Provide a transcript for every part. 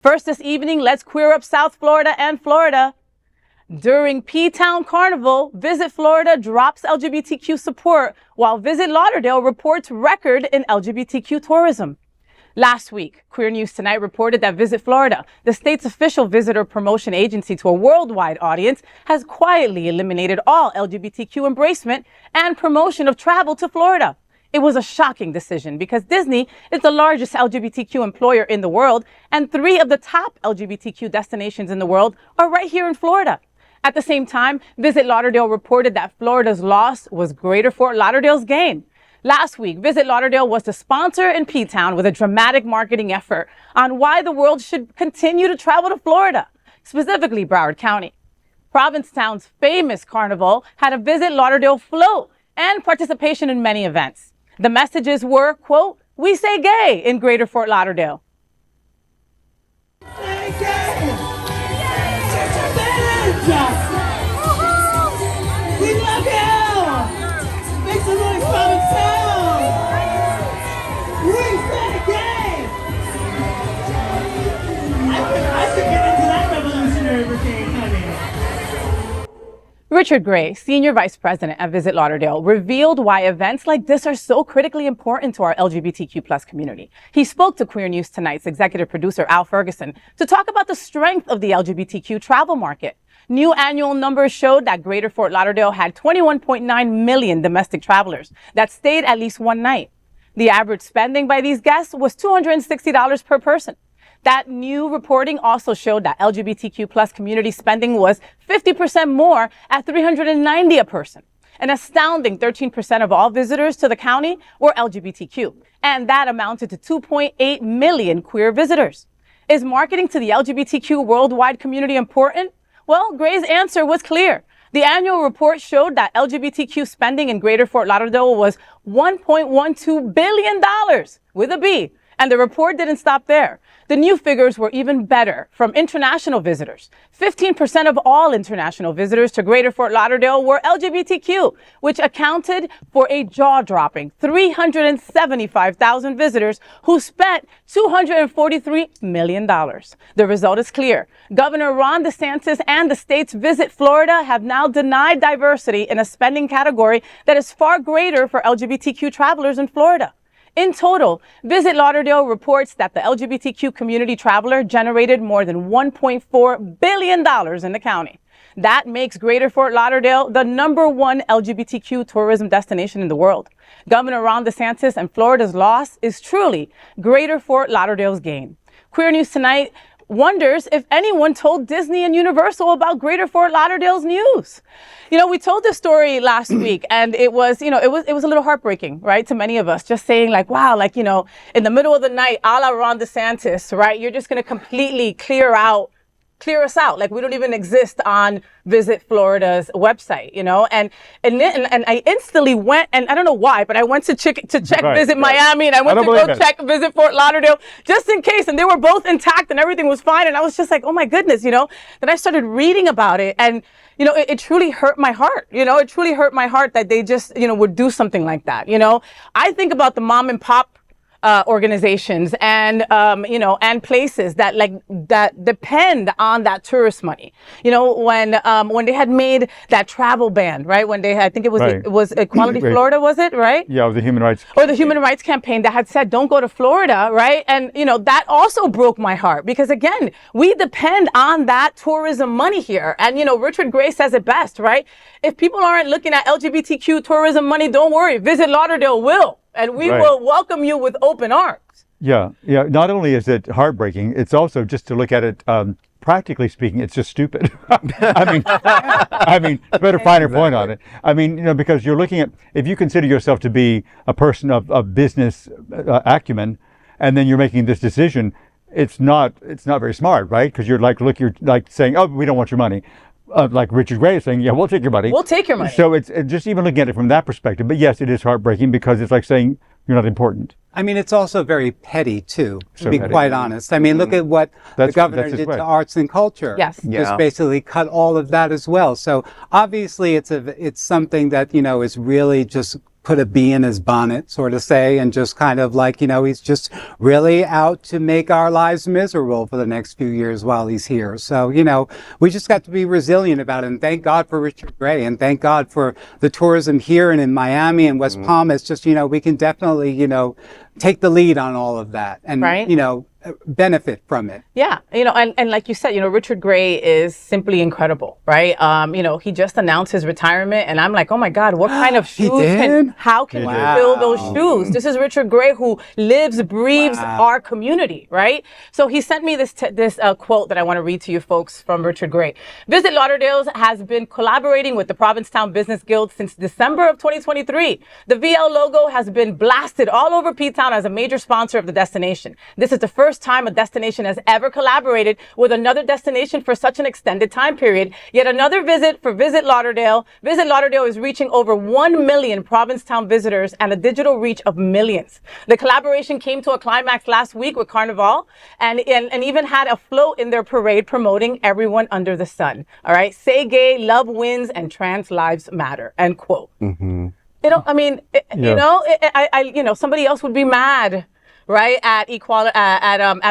First this evening, let's queer up South Florida and Florida. During P-Town Carnival, Visit Florida drops LGBTQ support, while Visit Lauderdale reports record in LGBTQ tourism. Last week, Queer News Tonight reported that Visit Florida, the state's official visitor promotion agency to a worldwide audience, has quietly eliminated all LGBTQ embracement and promotion of travel to Florida. It was a shocking decision because Disney is the largest LGBTQ employer in the world, and 3 of the top LGBTQ destinations in the world are right here in Florida. At the same time, Visit Lauderdale reported that Florida's loss was Greater Ft Lauderdale's gain. Last week, Visit Lauderdale was the sponsor in P-Town with a dramatic marketing effort on why the world should continue to travel to Florida, specifically Broward County. Provincetown's famous Carnival had a Visit Lauderdale float and participation in many events. The messages were, quote, "We say gay" in Greater Ft Lauderdale. Say gay! We love you! Make some noise, Provincetown! We say gay! I should get into that revolutionary brigade, honey. Richard Gray, Senior Vice President at Visit Lauderdale, revealed why events like this are so critically important to our LGBTQ+ community. He spoke to Queer News Tonight's executive producer, Al Ferguson, to talk about the strength of the LGBTQ travel market. New annual numbers showed that Greater Ft Lauderdale had 21.9 million domestic travelers that stayed at least one night. The average spending by these guests was $260 per person. That new reporting also showed that LGBTQ+ community spending was 50% more at $390 a person. An astounding 13% of all visitors to the county were LGBTQ, and that amounted to 2.8 million queer visitors. Is marketing to the LGBTQ worldwide community important? Well, Gray's answer was clear. The annual report showed that LGBTQ spending in Greater Ft Lauderdale was $1.12 billion with a B. And the report didn't stop there. The new figures were even better from international visitors. 15% of all international visitors to Greater Ft Lauderdale were LGBTQ, which accounted for a jaw-dropping 375,000 visitors who spent $243 million. The result is clear. Governor Ron DeSantis and the state's Visit Florida have now denied diversity in a spending category that is far greater for LGBTQ travelers in Florida. In total, Visit Lauderdale reports that the LGBTQ community traveler generated more than $1.4 billion in the county. That makes Greater Ft Lauderdale the #1 LGBTQ tourism destination in the world. Governor Ron DeSantis and Florida's loss is truly Greater Ft Lauderdale's gain. Queer News Tonight wonders if anyone told Disney and Universal about Greater Ft Lauderdale's news. You know, we told this story last week, and it was, it was a little heartbreaking, right, to many of us, just saying like, wow, like, in the middle of the night, a la Ron DeSantis, right, you're just going to completely clear us out. Like, we don't even exist on Visit Florida's website, and I instantly went, and I don't know why, but I went to check Visit Miami, and I went to go check Visit Ft Lauderdale just in case, and they were both intact and everything was fine. And I was just like, oh my goodness, Then I started reading about it, and it truly hurt my heart. It truly hurt my heart that they just, would do something like that. I think about the mom and pop organizations and and places that depend on that tourist money. When they had made that travel ban, right? When they had, I think it was Equality Florida, was it, right? Yeah, the human rights. Or the human rights campaign that had said, don't go to Florida, right? And that also broke my heart because again, we depend on that tourism money here. And Richard Gray says it best, right? If people aren't looking at LGBTQ tourism money, don't worry, Visit Lauderdale will. And we will welcome you with open arms. Yeah. Not only is it heartbreaking, it's also, just to look at it, practically speaking, it's just stupid. I mean, better finer point on it. I mean, because you're looking at, if you consider yourself to be a person of business acumen, and then you're making this decision, it's not very smart, right? Because you're like saying, oh, we don't want your money. Like Richard Gray is saying, yeah, we'll take your money. We'll take your money. So it's just even looking at it from that perspective. But yes, it is heartbreaking because it's like saying you're not important. I mean, it's also very petty, too, to be quite honest. I mean, look at what the governor did to arts and culture. Yes. Just basically cut all of that as well. So obviously it's something that, is really just put a bee in his bonnet, sort of say, and just kind of like, you know, he's just really out to make our lives miserable for the next few years while he's here. So, you know, we just got to be resilient about it. And thank God for Richard Gray, and thank God for the tourism here and in Miami and West Palm. It's just, you know, we can definitely, you know, take the lead on all of that and, you know, benefit from it. Yeah, you know, and like you said, you know, Richard Gray is simply incredible, right? You know, he just announced his retirement, and I'm like, oh my God, what kind of shoes how can you fill those shoes? This is Richard Gray, who lives, breathes our community, right? So he sent me this quote that I want to read to you folks from Richard Gray. Visit Lauderdale has been collaborating with the Provincetown Business Guild since December of 2023. The VL logo has been blasted all over P-Town as a major sponsor of the destination. This is the first time a destination has ever collaborated with another destination for such an extended time period. Yet another visit for Visit Lauderdale. Visit Lauderdale is reaching over 1 million Provincetown visitors and a digital reach of millions. The collaboration came to a climax last week with Carnival and even had a float in their parade promoting everyone under the sun. All right. Say gay, love wins, and trans lives matter. End quote. You know, I mean, you know, somebody else would be mad, right, at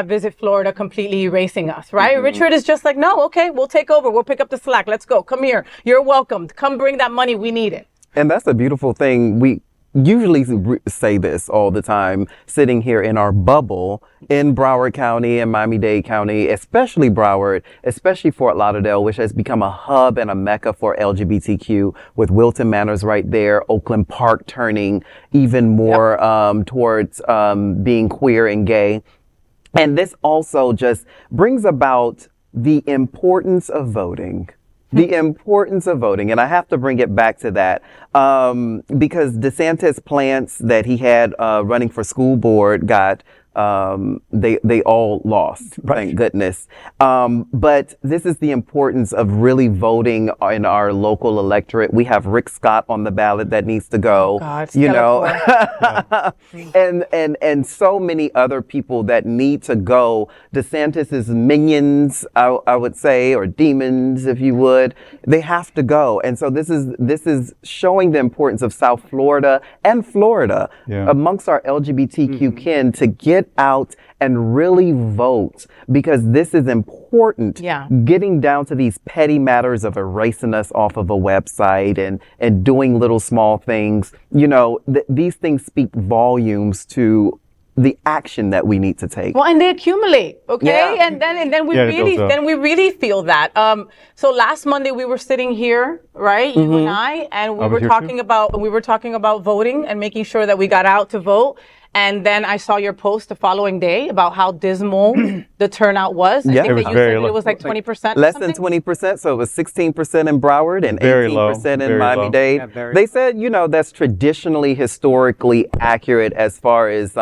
Visit Florida completely erasing us, right? Richard is just like, no, okay, we'll take over. We'll pick up the slack. Let's go. Come here. You're welcome. Come bring that money. We need it. And that's a beautiful thing. We usually say this all the time, sitting here in our bubble in Broward County and Miami-Dade County, especially Broward, especially Fort Lauderdale, which has become a hub and a mecca for LGBTQ, with Wilton Manors right there, Oakland Park turning even more towards being queer and gay. And this also just brings about the importance of voting. The importance of voting. And I have to bring it back to that because DeSantis plants that he had running for school board got they all lost, thank goodness. But this is the importance of really voting in our local electorate. We have Rick Scott on the ballot that needs to go, you know, and so many other people that need to go. DeSantis's minions, I would say, or demons, if you would, they have to go. And so this is showing the importance of South Florida and Florida amongst our LGBTQ kin to get out and really vote, because this is important. Getting down to these petty matters of erasing us off of a website and doing little small things, you know, these things speak volumes to the action that we need to take. Well, and they accumulate, okay? And then we really feel that. So last Monday we were sitting here, right? You and I, and we were talking about voting and making sure that we got out to vote. And then I saw your post the following day about how dismal the turnout was. I think that you said it was like 20%. Less than 20%. So it was 16% in Broward and 18% in Miami-Dade. They said, you know, that's traditionally, historically accurate as far as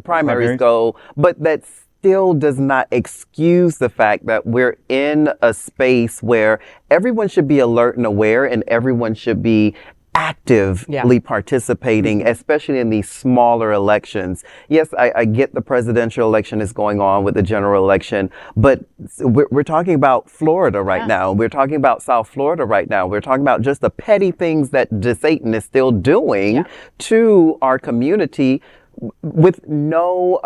primaries go. But that's still does not excuse the fact that we're in a space where everyone should be alert and aware, and everyone should be actively participating, especially in these smaller elections. Yes, I get the presidential election is going on with the general election, but we're talking about Florida right now. We're talking about South Florida right now. We're talking about just the petty things that DeSantis is still doing to our community with no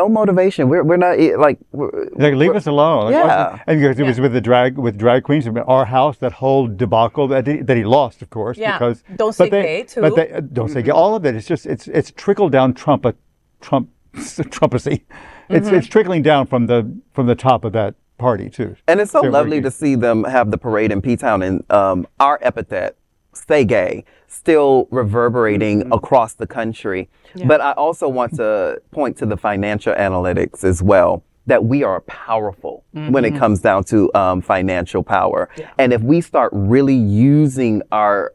motivation. We're not like leave us alone. And because it was with drag queens, our house, that whole debacle that he lost, of course. Because don't say gay too. But they don't say gay. All of it. It's just it's trickle down Trumpacy. It's trickling down from the top of that party too. And it's so lovely to see them have the parade in P-Town, and our epithet, "Stay Gay," still reverberating across the country. But I also want to point to the financial analytics as well, that we are powerful when it comes down to financial power. And if we start really using our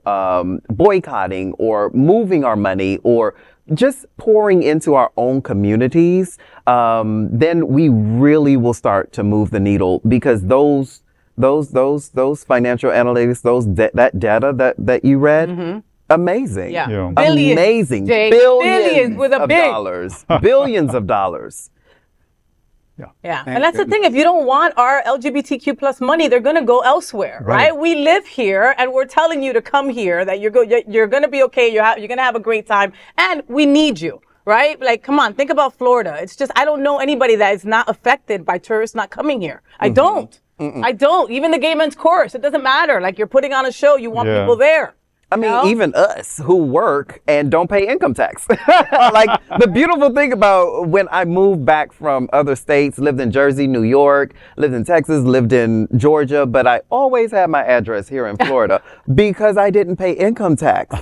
boycotting or moving our money or just pouring into our own communities, then we really will start to move the needle, because those financial analytics, that data that you read, amazing. Billions, amazing. Billions with a big dollars. Billions of dollars. Yeah, Thank and that's the goodness. thing. If you don't want our LGBTQ plus money, they're going to go elsewhere, right? We live here, and we're telling you to come here. That you're going to be okay. You're going to have a great time, and we need you, right? Like, come on, think about Florida. It's just I don't know anybody that is not affected by tourists not coming here. I don't. I don't. Even the Gay Men's Chorus. It doesn't matter. Like you're putting on a show. You want people there. I mean, know? even us who work and don't pay income tax. Like the beautiful thing about when I moved back from other states, lived in Jersey, New York, lived in Texas, lived in Georgia, but I always had my address here in Florida because I didn't pay income tax.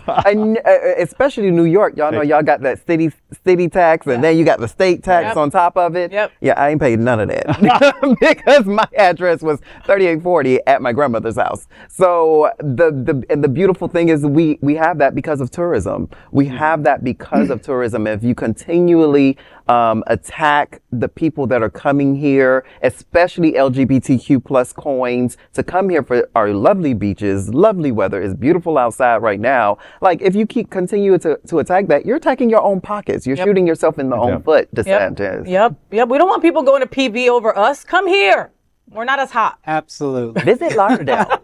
Especially New York, y'all know y'all got that city tax and then you got the state tax on top of it. Yeah, I ain't paid none of that because my address was 3840 at my grandmother's house. So the beautiful thing is we have that because of tourism. We have that because of tourism. If you continually attack the people that are coming here, especially LGBTQ plus coins, to come here for our lovely beaches, lovely weather, it's beautiful outside right now. Like if you continue to attack that, you're attacking your own pockets. You're shooting yourself in the own foot, DeSantis. Yep. We don't want people going to PV over us. Come here. We're not as hot. Absolutely. Visit Lauderdale.